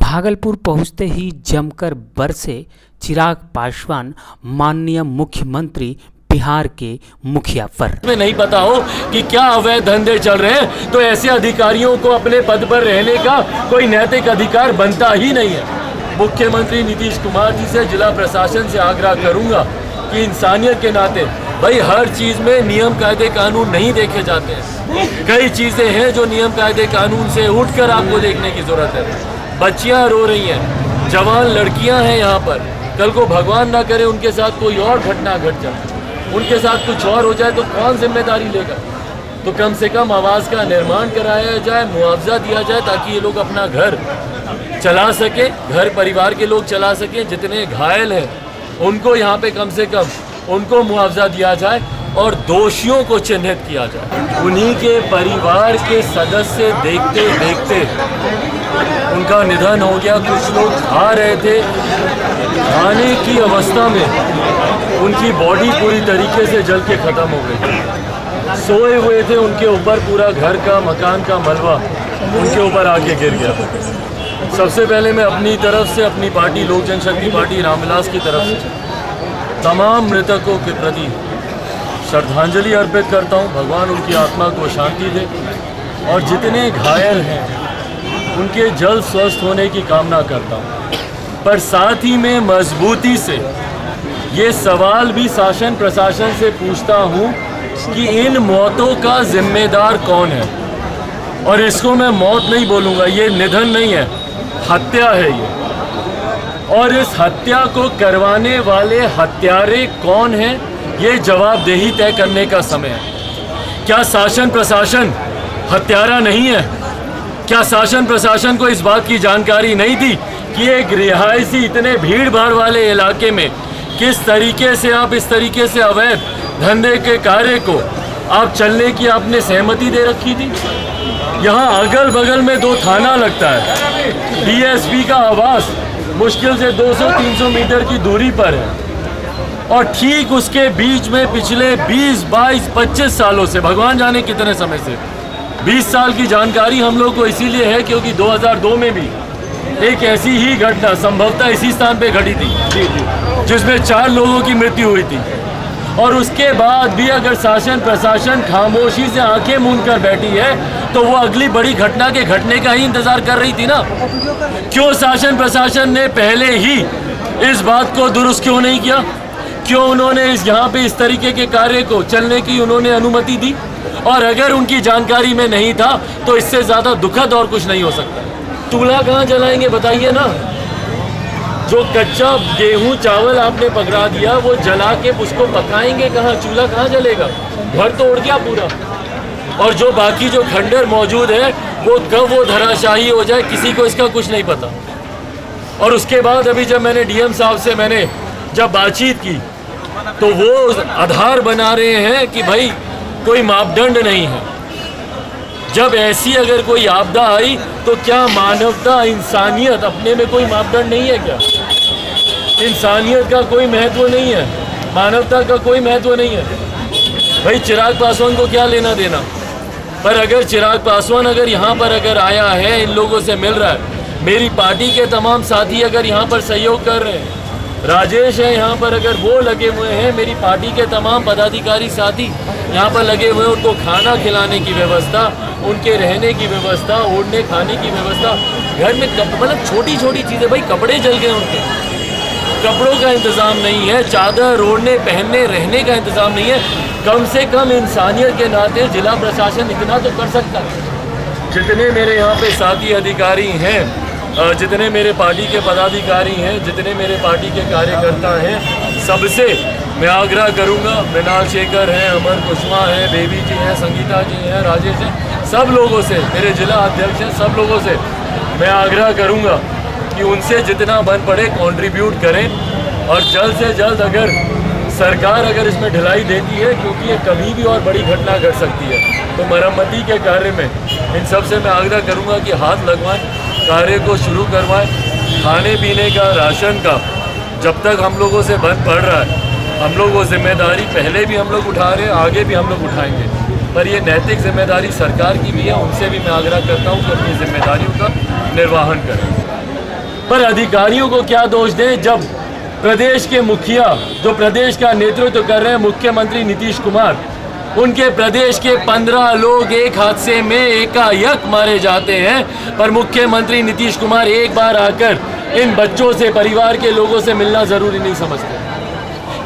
भागलपुर पहुंचते ही जमकर बरसे चिराग पासवान, माननीय मुख्यमंत्री बिहार के मुखिया पर। में नहीं पता हो कि क्या अवैध धंधे चल रहे हैं तो ऐसे अधिकारियों को अपने पद पर रहने का कोई नैतिक अधिकार बनता ही नहीं है। मुख्यमंत्री नीतीश कुमार जी से जिला प्रशासन से आग्रह करूंगा कि इंसानियत के नाते भाई हर चीज़ में नियम कायदे कानून नहीं देखे जाते हैं। कई चीज़ें हैं जो नियम कायदे कानून से उठकर आपको देखने की ज़रूरत है। बच्चियां रो रही हैं, जवान लड़कियां हैं यहाँ पर, कल को भगवान ना करे उनके साथ कोई और घटना घट जाए, उनके साथ कुछ और हो जाए तो कौन जिम्मेदारी लेगा। तो कम से कम आवाज़ का निर्माण कराया जाए, मुआवजा दिया जाए ताकि ये लोग अपना घर चला सके, घर परिवार के लोग चला सकें। जितने घायल हैं उनको यहाँ पे कम से कम उनको मुआवजा दिया जाए और दोषियों को चिन्हित किया जाए। उन्हीं के परिवार के सदस्य देखते देखते उनका निधन हो गया। कुछ लोग खा रहे थे, खाने की अवस्था में उनकी बॉडी पूरी तरीके से जल के ख़त्म हो गई। सोए हुए थे, उनके ऊपर पूरा घर का मकान का मलबा उनके ऊपर आके गिर गया। सबसे पहले मैं अपनी तरफ से, अपनी पार्टी लोक जनशक्ति पार्टी रामविलास की तरफ से तमाम मृतकों के प्रति श्रद्धांजलि अर्पित करता हूं। भगवान उनकी आत्मा को शांति दे और जितने घायल हैं उनके जल्द स्वस्थ होने की कामना करता हूं। पर साथ ही में मजबूती से ये सवाल भी शासन प्रशासन से पूछता हूं कि इन मौतों का जिम्मेदार कौन है। और इसको मैं मौत नहीं बोलूँगा, ये निधन नहीं है, हत्या है ये। और इस हत्या को करवाने वाले हत्यारे कौन हैं, ये जवाबदेही तय करने का समय है। क्या शासन प्रशासन हत्यारा नहीं है? क्या शासन प्रशासन को इस बात की जानकारी नहीं थी कि एक रिहायशी इतने भीड़ भाड़ वाले इलाके में किस तरीके से आप इस तरीके से अवैध धंधे के कार्य को आप चलने की आपने सहमति दे रखी थी? यहाँ अगल बगल में 2 थाना लगता है, डीएसपी का आवास मुश्किल से 200-300 मीटर की दूरी पर है। और ठीक उसके बीच में पिछले 20, 22, 25 सालों से, भगवान जाने कितने समय से, 20 साल की जानकारी हम लोग को इसीलिए है क्योंकि 2002 में भी एक ऐसी ही घटना संभवतः इसी स्थान पे घटी थी जिसमें 4 लोगों की मृत्यु हुई थी। और उसके बाद भी अगर शासन प्रशासन खामोशी से आंखें मूंद कर बैठी है तो वो अगली बड़ी घटना के घटने का ही इंतजार कर रही थी ना। क्यों शासन प्रशासन ने पहले ही इस बात को दुरुस्त क्यों नहीं किया? क्यों उन्होंने यहाँ पे इस तरीके के कार्य को चलने की उन्होंने अनुमति दी? और अगर उनकी जानकारी में नहीं था तो इससे ज़्यादा दुखद और कुछ नहीं हो सकता। चूल्हा कहाँ जलाएंगे बताइए ना। जो कच्चा गेहूं चावल आपने पकड़ा दिया वो जला के उसको पकाएंगे कहाँ? चूल्हा कहाँ जलेगा? घर तो उड़ गया पूरा। और जो बाकी जो खंडर मौजूद है वो कब वो धराशाही हो जाए किसी को इसका कुछ नहीं पता। और उसके बाद अभी जब मैंने डीएम साहब से मैंने जब बातचीत की तो वो आधार बना रहे हैं कि भाई कोई मापदंड नहीं है। जब ऐसी अगर कोई आपदा आई तो क्या मानवता, इंसानियत अपने में कोई मापदंड नहीं है क्या? इंसानियत का कोई महत्व नहीं है, मानवता का कोई महत्व नहीं है? भाई चिराग पासवान को क्या लेना देना? पर अगर चिराग पासवान अगर यहाँ पर अगर आया है, इन लोगों से मिल रहा है, मेरी पार्टी के तमाम साथी अगर यहाँ पर सहयोग कर रहे हैं, राजेश है यहाँ पर अगर वो लगे हुए हैं, मेरी पार्टी के तमाम पदाधिकारी साथी यहाँ पर लगे हुए हैं, उनको खाना खिलाने की व्यवस्था, उनके रहने की व्यवस्था, ओढ़ने खाने की व्यवस्था, घर में मतलब छोटी छोटी चीज़ें, भाई कपड़े जल गए उनके, कपड़ों का इंतज़ाम नहीं है, चादर ओढ़ने पहनने रहने का इंतज़ाम नहीं है। कम से कम इंसानियत के नाते जिला प्रशासन इतना तो कर सकता है। जितने मेरे यहाँ पे साथी अधिकारी हैं, जितने मेरे पार्टी के पदाधिकारी हैं, जितने मेरे पार्टी के कार्यकर्ता हैं, सबसे मैं आग्रह करूंगा, मृणाल शेखर हैं, अमर कुशवाहा हैं, बेबी जी हैं, संगीता जी हैं, राजेश हैं, सब लोगों से, मेरे जिला अध्यक्ष हैं, सब लोगों से मैं आग्रह करूंगा कि उनसे जितना बन पड़े कंट्रीब्यूट करें। और जल्द से जल्द अगर सरकार अगर इसमें ढिलाई देती है, क्योंकि ये कभी भी और बड़ी घटना घट सकती है, तो मरम्मती के कार्य में इन सब से मैं आग्रह करूंगा कि हाथ लगवाएं, कार्य को शुरू करवाएं। खाने पीने का, राशन का जब तक हम लोगों से बंद पड़ रहा है, हम लोग वो जिम्मेदारी पहले भी हम लोग उठा रहे हैं, आगे भी हम लोग उठाएंगे। पर ये नैतिक जिम्मेदारी सरकार की भी है, उनसे भी मैं आग्रह करता हूँ कि अपनी जिम्मेदारियों का निर्वहन करें। पर अधिकारियों को क्या दोष दें जब प्रदेश के मुखिया, जो प्रदेश का नेतृत्व कर रहे हैं, मुख्यमंत्री नीतीश कुमार, उनके प्रदेश के 15 लोग एक हादसे में एकाएक मारे जाते हैं, पर मुख्यमंत्री नीतीश कुमार एक बार आकर इन बच्चों से, परिवार के लोगों से मिलना जरूरी नहीं समझते।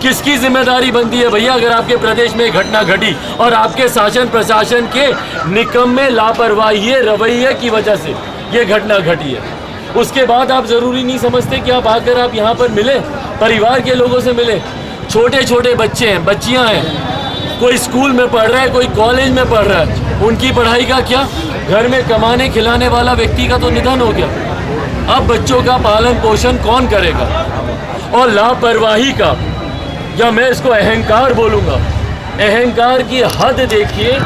किसकी जिम्मेदारी बनती है भैया अगर आपके प्रदेश में घटना घटी और आपके शासन प्रशासन के निकम्मे लापरवाही रवैये की वजह से ये घटना घटी है? उसके बाद आप ज़रूरी नहीं समझते कि आप आकर आप यहाँ पर मिले, परिवार के लोगों से मिले? छोटे छोटे बच्चे हैं, बच्चियाँ हैं, कोई स्कूल में पढ़ रहा है, कोई कॉलेज में पढ़ रहा है, उनकी पढ़ाई का क्या? घर में कमाने खिलाने वाला व्यक्ति का तो निधन हो गया, अब बच्चों का पालन पोषण कौन करेगा? और लापरवाही का, या मैं इसको अहंकार बोलूँगा, अहंकार की हद देखिए